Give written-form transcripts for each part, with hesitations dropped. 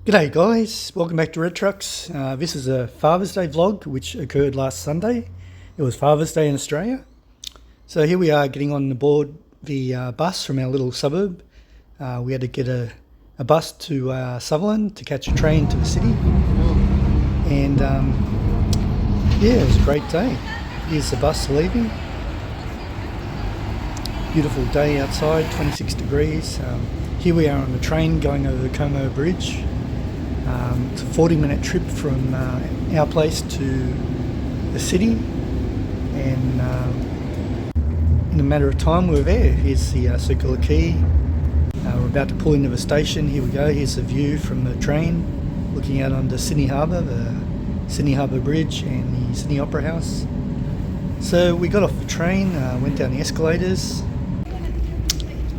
G'day guys, welcome back to Red Trucks. This is a Father's Day vlog which occurred last Sunday. It was Father's Day in Australia. So here we are getting on board the bus from our little suburb. We had to get a bus to Sutherland to catch a train to the city. And yeah, it was a great day. Here's the bus leaving. Beautiful day outside, 26 degrees. Here we are on the train going over the Como Bridge. It's a 40-minute trip from our place to the city, and in a matter of time we're there. Here's the circular quay. We're about to pull into the station. Here we go. Here's the view from the train, looking out onto Sydney Harbour, the Sydney Harbour Bridge and the Sydney Opera House. So we got off the train, went down the escalators,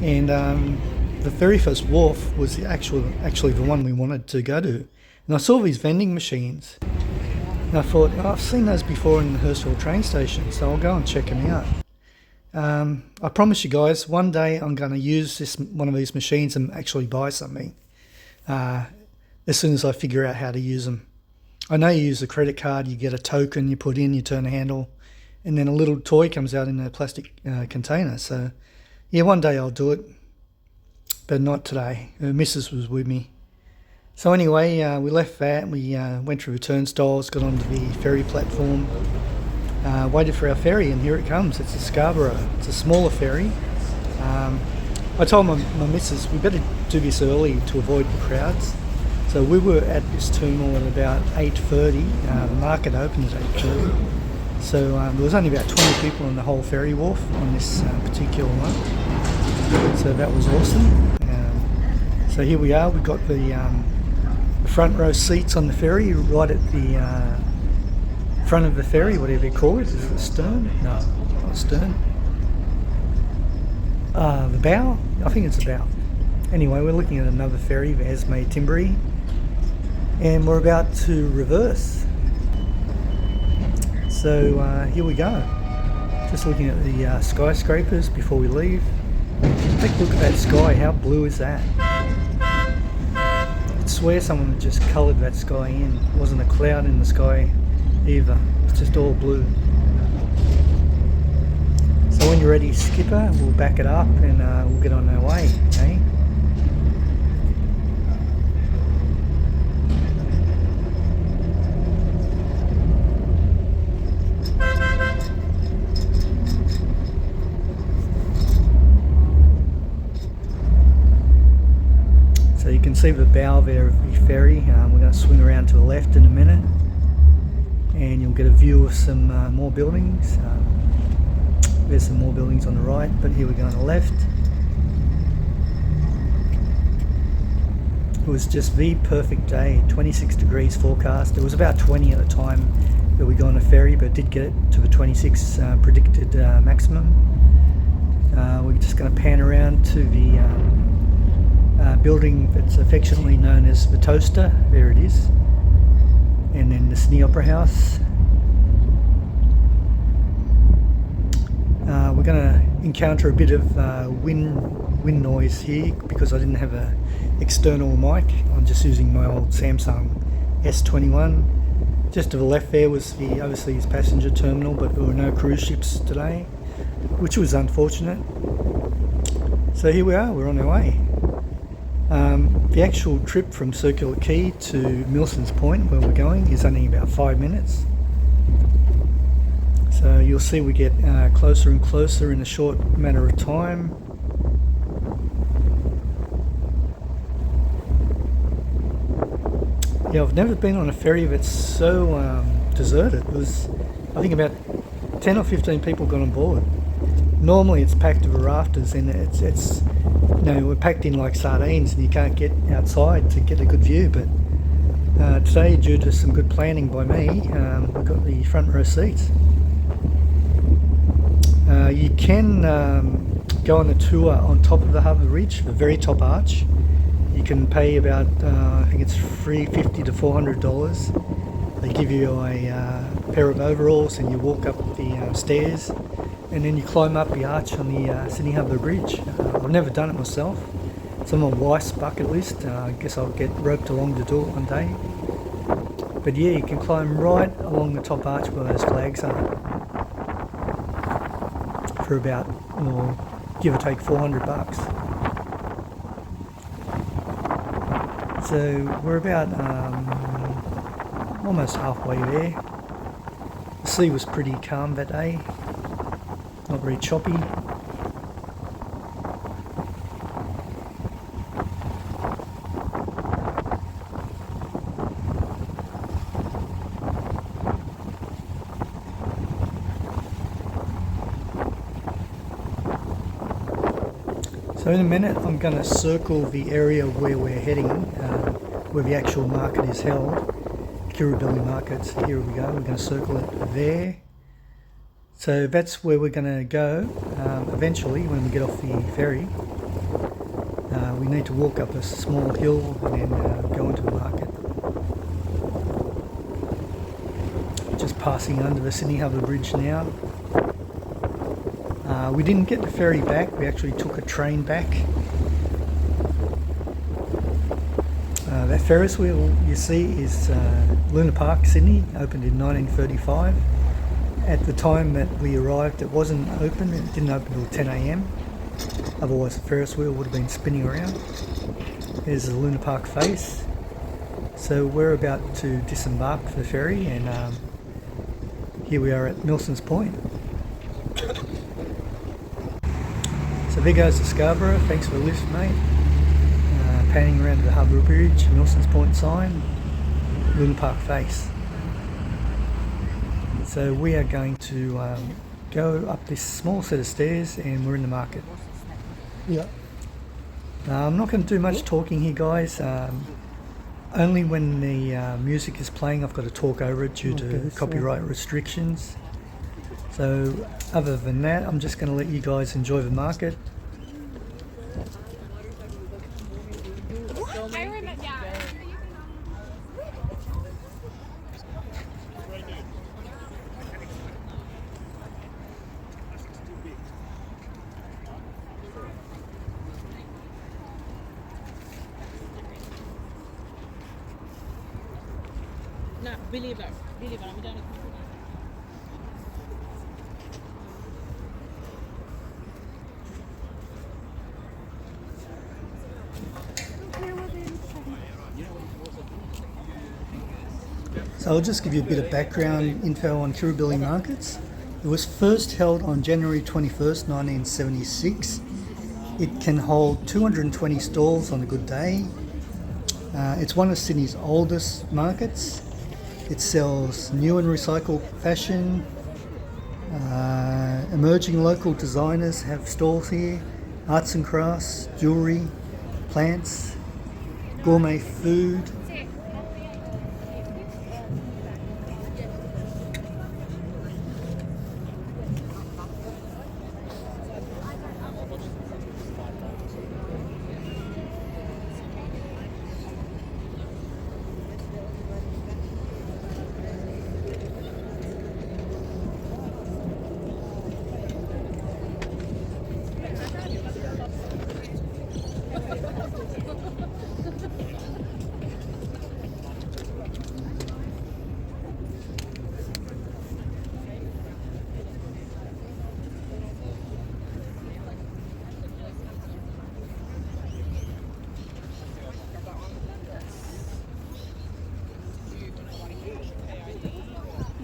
and the very first wharf was actually the one we wanted to go to. And I saw these vending machines, and I thought, oh, I've seen those before in the Hurstville train station, so I'll go and check them out. I promise you guys, one day I'm going to use one of these machines and actually buy something as soon as I figure out how to use them. I know you use a credit card, you get a token, you put in, you turn the handle, and then a little toy comes out in a plastic container. So yeah, one day I'll do it, but not today. Her missus was with me. So anyway, we left that, we went through the turnstiles, got onto the ferry platform, waited for our ferry, and here it comes. It's a Scarborough. It's a smaller ferry. I told my missus we better do this early to avoid the crowds. So we were at this terminal at about 8:30. The market opened at 8:30. So there was only about 20 people on the whole ferry wharf on this particular one. So that was awesome. So here we are. We've got the front row seats on the ferry, right at the front of the ferry, whatever you call it. Is it the stern? No, not stern. The bow? I think it's the bow. Anyway, we're looking at another ferry, the Esme Timberi, and we're about to reverse. So here we go. Just looking at the skyscrapers before we leave. Take a look at that sky. How blue is that? I swear someone just coloured that sky in. It wasn't a cloud in the sky either. It's just all blue. So when you're ready, skipper, we'll back it up and we'll get on our way, eh? So you can see the bow there of the ferry. We're going to swing around to the left in a minute, and you'll get a view of some more buildings. There's some more buildings on the right, but here we go on the left. It was just the perfect day, 26 degrees forecast. It was about 20 at the time that we got on a ferry, but did get it to the 26 predicted maximum. We're just going to pan around to the building that's affectionately known as the Toaster. There it is. And then the Sydney Opera House. We're going to encounter a bit of wind noise here because I didn't have an external mic. I'm just using my old Samsung S21. Just to the left there was the overseas passenger terminal, but there were no cruise ships today, which was unfortunate. So here we are, we're on our way. The actual trip from Circular Quay to Milson's Point, where we're going, is only about 5 minutes. So you'll see we get closer and closer in a short matter of time. Yeah, I've never been on a ferry that's so deserted. It was, I think, about 10 or 15 people got on board. Normally it's packed to the rafters, and it's you know, we're packed in like sardines and you can't get outside to get a good view, but today, due to some good planning by me, we've got the front row seats. You can go on the tour on top of the Harbour Bridge, the very top arch. You can pay about, I think it's $350 to $400. They give you a pair of overalls and you walk up the stairs, and then you climb up the arch on the Sydney Harbour Bridge. I've never done it myself, It's on my wife's bucket list. I guess I'll get roped along to do it one day. But yeah, you can climb right along the top arch where those flags are for about, well, give or take $400. So we're about almost halfway there. The sea was pretty calm that day, not very choppy. So in a minute I'm going to circle the area where we're heading, where the actual market is held, Kirribilli markets. Here we go, we're going to circle it there. So that's where we're going to go eventually when we get off the ferry. We need to walk up a small hill and then go into the market. Just passing under the Sydney Harbour Bridge now. We didn't get the ferry back, we actually took a train back. That Ferris wheel you see is Luna Park, Sydney, opened in 1935. At the time that we arrived it wasn't open, it didn't open until 10 AM. Otherwise the Ferris wheel would have been spinning around. There's the Luna Park face. So we're about to disembark the ferry and here we are at Milson's Point. So there goes the Scarborough, thanks for the lift mate. Panning around to the Harbour Bridge, Milson's Point sign, Luna Park face. So we are going to go up this small set of stairs and we're in the market. Yeah. I'm not going to do much talking here guys, only when the music is playing I've got to talk over it due to copyright restrictions. So other than that I'm just going to let you guys enjoy the market. Believer. So I'll just give you a bit of background info on Kirribilli markets. It was first held on January 21st, 1976. It can hold 220 stalls on a good day. It's one of Sydney's oldest markets. It sells new and recycled fashion. Emerging local designers have stalls here. Arts and crafts, jewellery, plants, gourmet food.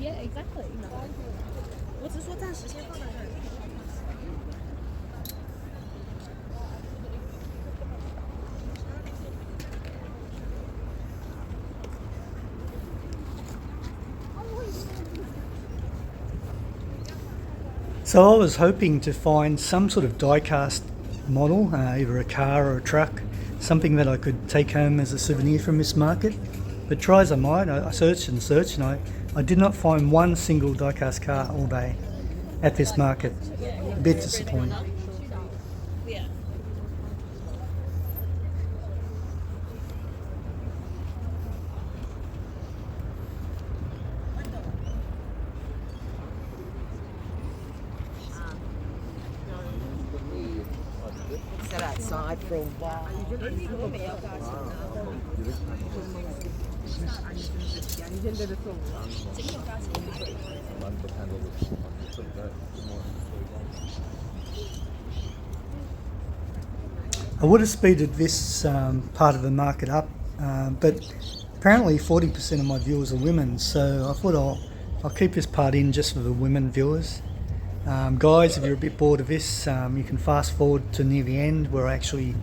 Yeah, exactly. 我只是说暂时先放在这里。So I was hoping to find some sort of diecast model, either a car or a truck, something that I could take home as a souvenir from this market. But try as I might, I searched and searched and I did not find one single diecast car all day at this market. A bit disappointing. Sit outside. from wow. I would have speeded this part of the market up, but apparently 40% of my viewers are women, so I thought I'll keep this part in just for the women viewers. Guys, if you're a bit bored of this, you can fast forward to near the end where I actually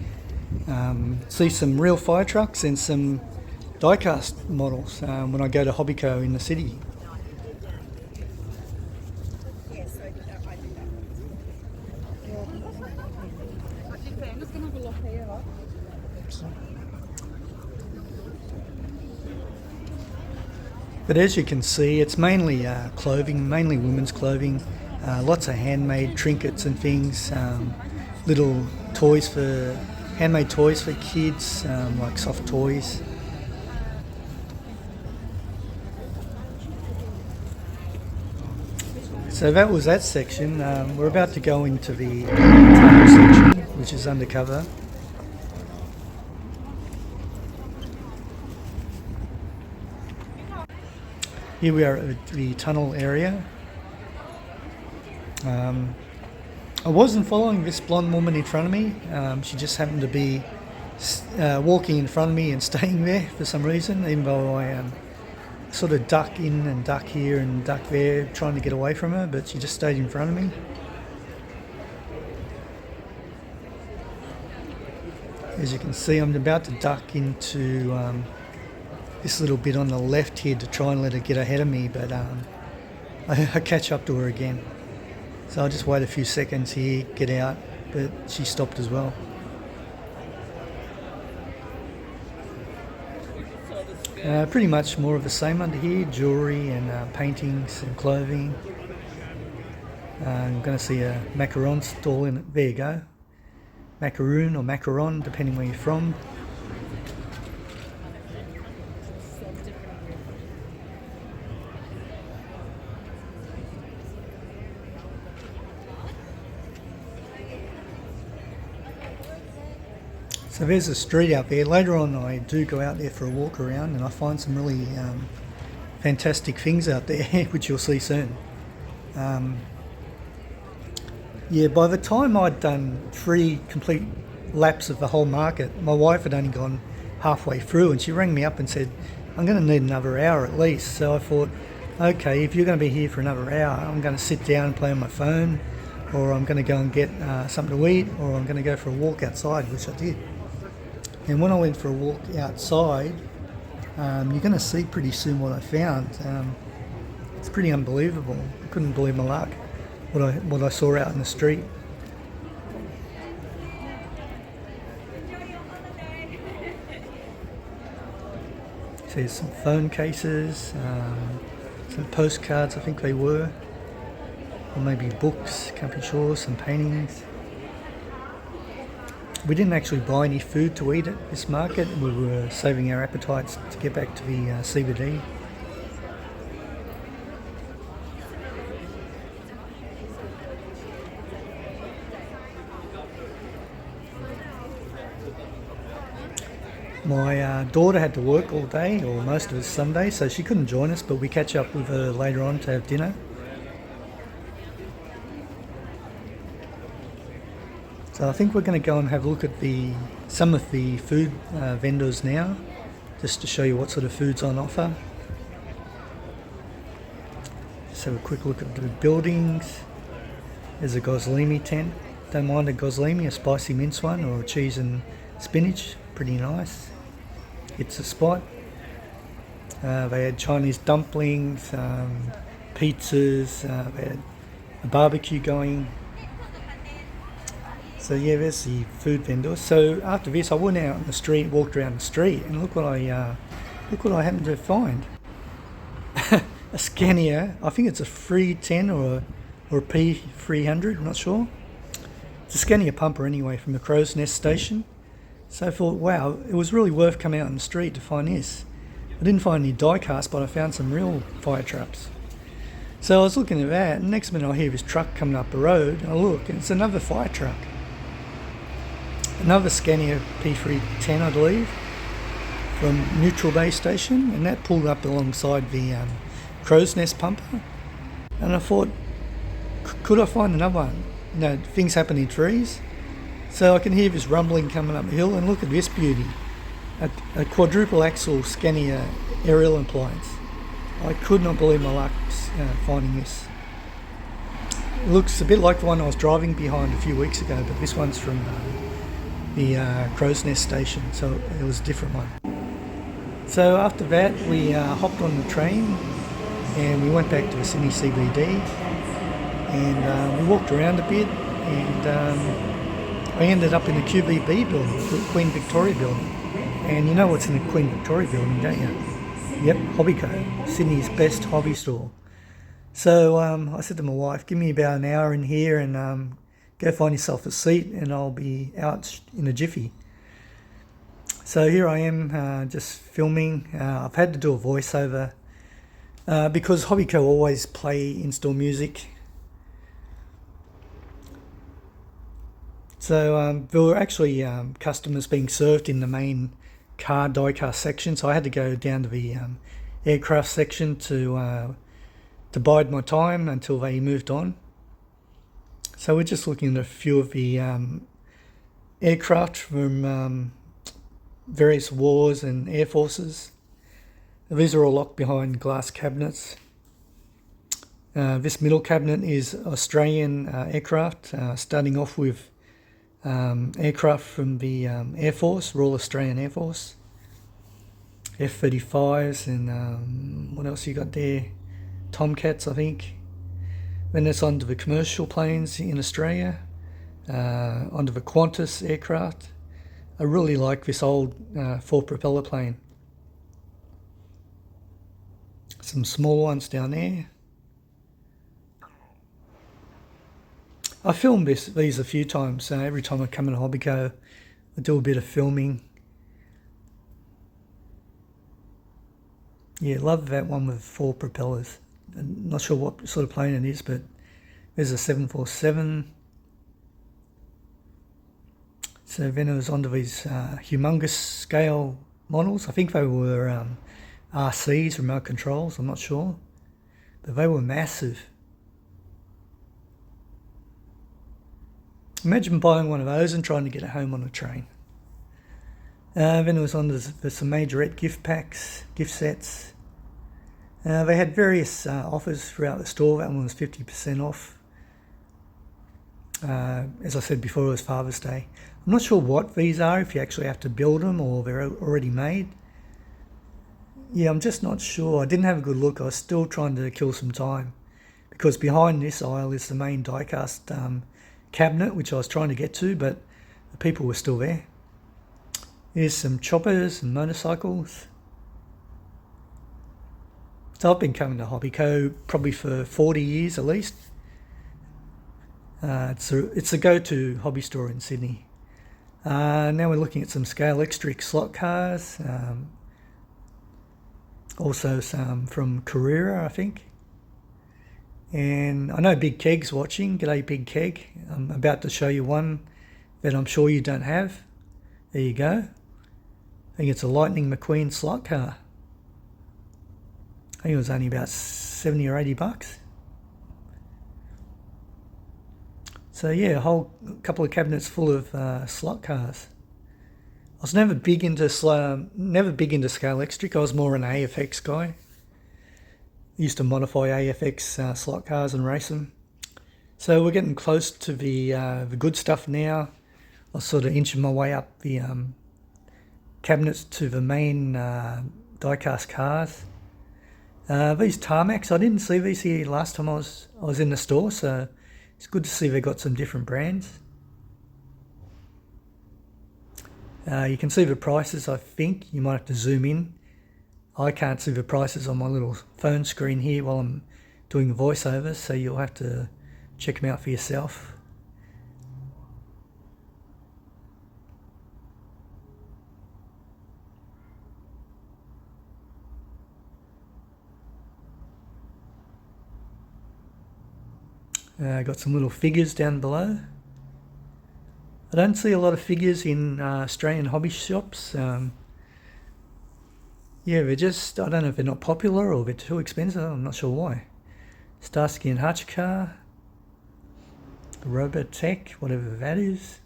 see some real fire trucks and some diecast models when I go to Hobbyco in the city. But as you can see, it's mainly clothing, mainly women's clothing, lots of handmade trinkets and things, little toys for, handmade toys for kids, like soft toys. So that was that section. We're about to go into the tunnel section, which is undercover. Here we are at the tunnel area. I wasn't following this blonde woman in front of me. She just happened to be walking in front of me and staying there for some reason, even though I sort of duck in and duck here and duck there trying to get away from her, but she just stayed in front of me. As you can see, I'm about to duck into this little bit on the left here to try and let her get ahead of me, but I catch up to her again. So I'll just wait a few seconds here, get out, but she stopped as well. Pretty much more of the same under here, jewellery and paintings and clothing. I'm going to see a macaron stall in it. There you go. Macaroon or macaron, depending where you're from. So there's a street out there. Later on I do go out there for a walk around and I find some really fantastic things out there, which you'll see soon. Yeah, by the time I'd done 3 complete laps of the whole market, my wife had only gone halfway through and she rang me up and said, I'm going to need another hour at least. So I thought, okay, if you're going to be here for another hour, I'm going to sit down and play on my phone, or I'm going to go and get something to eat, or I'm going to go for a walk outside, which I did. And when I went for a walk outside, you're going to see pretty soon what I found. It's pretty unbelievable. I couldn't believe my luck, what I saw out in the street. So there's some phone cases, some postcards, I think they were, or maybe books, can't be sure, some paintings. We didn't actually buy any food to eat at this market. We were saving our appetites to get back to the CBD. My daughter had to work all day, or most of it Sunday, so she couldn't join us, but we catch up with her later on to have dinner. So I think we're going to go and have a look at some of the food vendors now, just to show you what sort of food's on offer. Just have a quick look at the buildings. There's a gozlemi tent. Don't mind a gozlemi, a spicy mince one, or a cheese and spinach. Pretty nice. It's a spot. They had Chinese dumplings, pizzas, they had a barbecue going. So yeah, there's the food vendor. So after this, I went out on the street, walked around the street, and look what I happened to find. A Scania. I think it's a 310 or a P300. I'm not sure. It's a Scania pumper anyway, from the Crow's Nest station. So I thought, wow, it was really worth coming out on the street to find this. I didn't find any diecast, but I found some real fire trucks. So I was looking at that, and next minute I hear this truck coming up the road, and I look, and it's another fire truck. another Scania P310, I believe, from Neutral Bay Station, and that pulled up alongside the Crow's Nest pumper. And I thought, could I find another one? You know, things happen in trees. So I can hear this rumbling coming up the hill, and look at this beauty. A quadruple axle Scania aerial appliance. I could not believe my luck finding this. It looks a bit like the one I was driving behind a few weeks ago, but this one's from the Crow's Nest station, so it was a different one. So after that, we hopped on the train and we went back to the Sydney CBD, and we walked around a bit, and I ended up in the QVB building, the Queen Victoria building. And you know what's in the Queen Victoria building, don't you? Yep, Hobbyco, Sydney's best hobby store. So I said to my wife, give me about an hour in here and go find yourself a seat and I'll be out in a jiffy. So here I am just filming. I've had to do a voiceover because Hobbyco always play in-store music. So there were actually customers being served in the main car diecast section, so I had to go down to the aircraft section to bide my time until they moved on. So we're just looking at a few of the aircraft from various wars and air forces. These are all locked behind glass cabinets. This middle cabinet is Australian aircraft, starting off with aircraft from the Air Force, Royal Australian Air Force, F-35s, and what else you got there? Tomcats, I think. Then it's onto the commercial planes in Australia, onto the Qantas aircraft. I really like this old 4-propeller plane. Some small ones down there. I filmed these a few times, so every time I come in a Hobbyco, I do a bit of filming. Yeah, love that one with 4 propellers. I'm not sure what sort of plane it is, but there's a 747. So then it was onto these humongous scale models. I think they were RCs, remote controls, I'm not sure. But they were massive. Imagine buying one of those and trying to get it home on a train. Then it was on some majorette gift packs, gift sets. They had various offers throughout the store. That one was 50% off. As I said before, it was Father's Day. I'm not sure what these are, if you actually have to build them or they're already made. Yeah, I'm just not sure. I didn't have a good look. I was still trying to kill some time because behind this aisle is the main diecast cabinet, which I was trying to get to, but the people were still there. Here's some choppers and motorcycles. So I've been coming to Hobbyco probably for 40 years at least. It's a go-to hobby store in Sydney. Now we're looking at some scale electric slot cars. Also some from Carrera, I think. And I know Big Keg's watching. G'day, Big Keg. I'm about to show you one that I'm sure you don't have. There you go. I think it's a Lightning McQueen slot car. I think it was only about 70 or 80 bucks. So yeah, a whole couple of cabinets full of slot cars. I was never big into scale electric. I was more an AFX guy. Used to modify AFX slot cars and race them. So we're getting close to the good stuff now. I was sort of inching my way up the cabinets to the main diecast cars. These tarmacs, I didn't see these here last time I was in the store, so it's good to see they got some different brands. You can see the prices, I think. You might have to zoom in. I can't see the prices on my little phone screen here while I'm doing the voiceovers, so you'll have to check them out for yourself. Got some little figures down below. I don't see a lot of figures in Australian hobby shops. Yeah, they're just, I don't know if they're not popular or they're too expensive. I'm not sure why. Starsky and Hutch car. Robotech, whatever that is.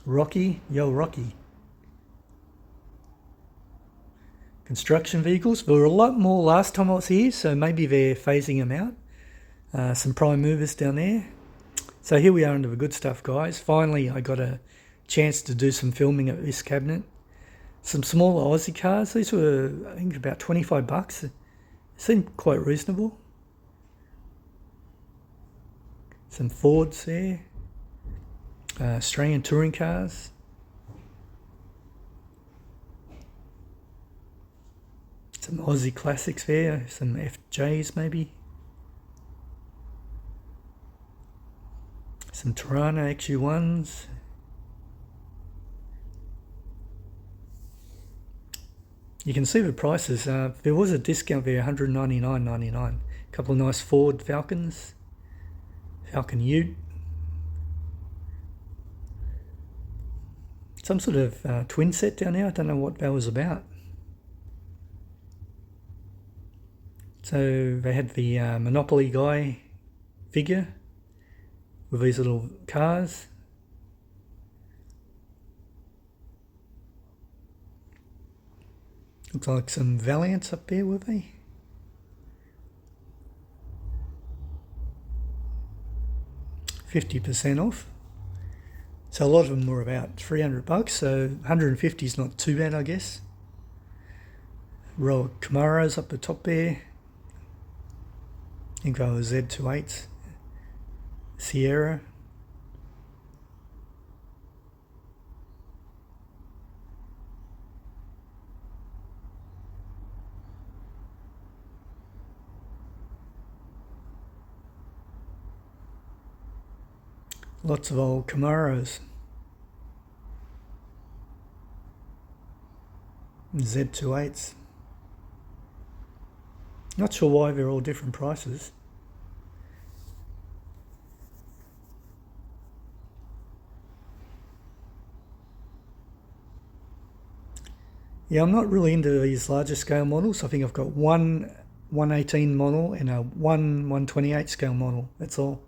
Rocky, yo Rocky. Construction vehicles. There were a lot more last time I was here, so maybe they're phasing them out. Some prime movers down there. So here we are into the good stuff, guys. Finally, I got a chance to do some filming at this cabinet. Some smaller Aussie cars. These were, I think, about 25 bucks. Seemed quite reasonable. Some Fords there. Australian touring cars. Some Aussie classics there. Some FJs maybe. Some Tirana XU1s. You can see the prices. There was a discount there, $199.99. A couple of nice Ford Falcons. Falcon Ute. Some sort of twin set down there. I don't know what that was about. So they had the Monopoly guy figure with these little cars. Looks like some Valiants up there, were they? $50% off. So a lot of them were about 300 bucks, so 150 is not too bad, I guess. Row of Camaros up the top there. I think they were Z28s. Sierra. Lots of old Camaros. Z28s. Not sure why they're all different prices. Yeah, I'm not really into these larger scale models. I think I've got one 118 model and a 128 scale model. That's all.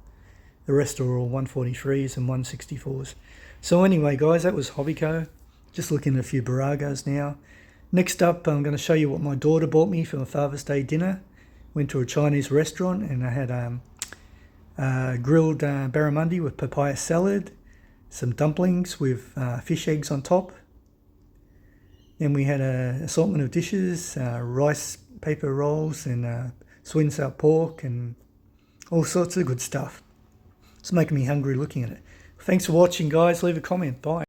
The rest are all 143s and 164s. So anyway, guys, that was Hobbyco. Just looking at a few Barragos now. Next up, I'm going to show you what my daughter bought me for my Father's Day dinner. Went to a Chinese restaurant and I had grilled barramundi with papaya salad, some dumplings with fish eggs on top. Then we had an assortment of dishes, rice paper rolls and sweet and sour pork and all sorts of good stuff. It's making me hungry looking at it. Thanks for watching, guys. Leave a comment. Bye.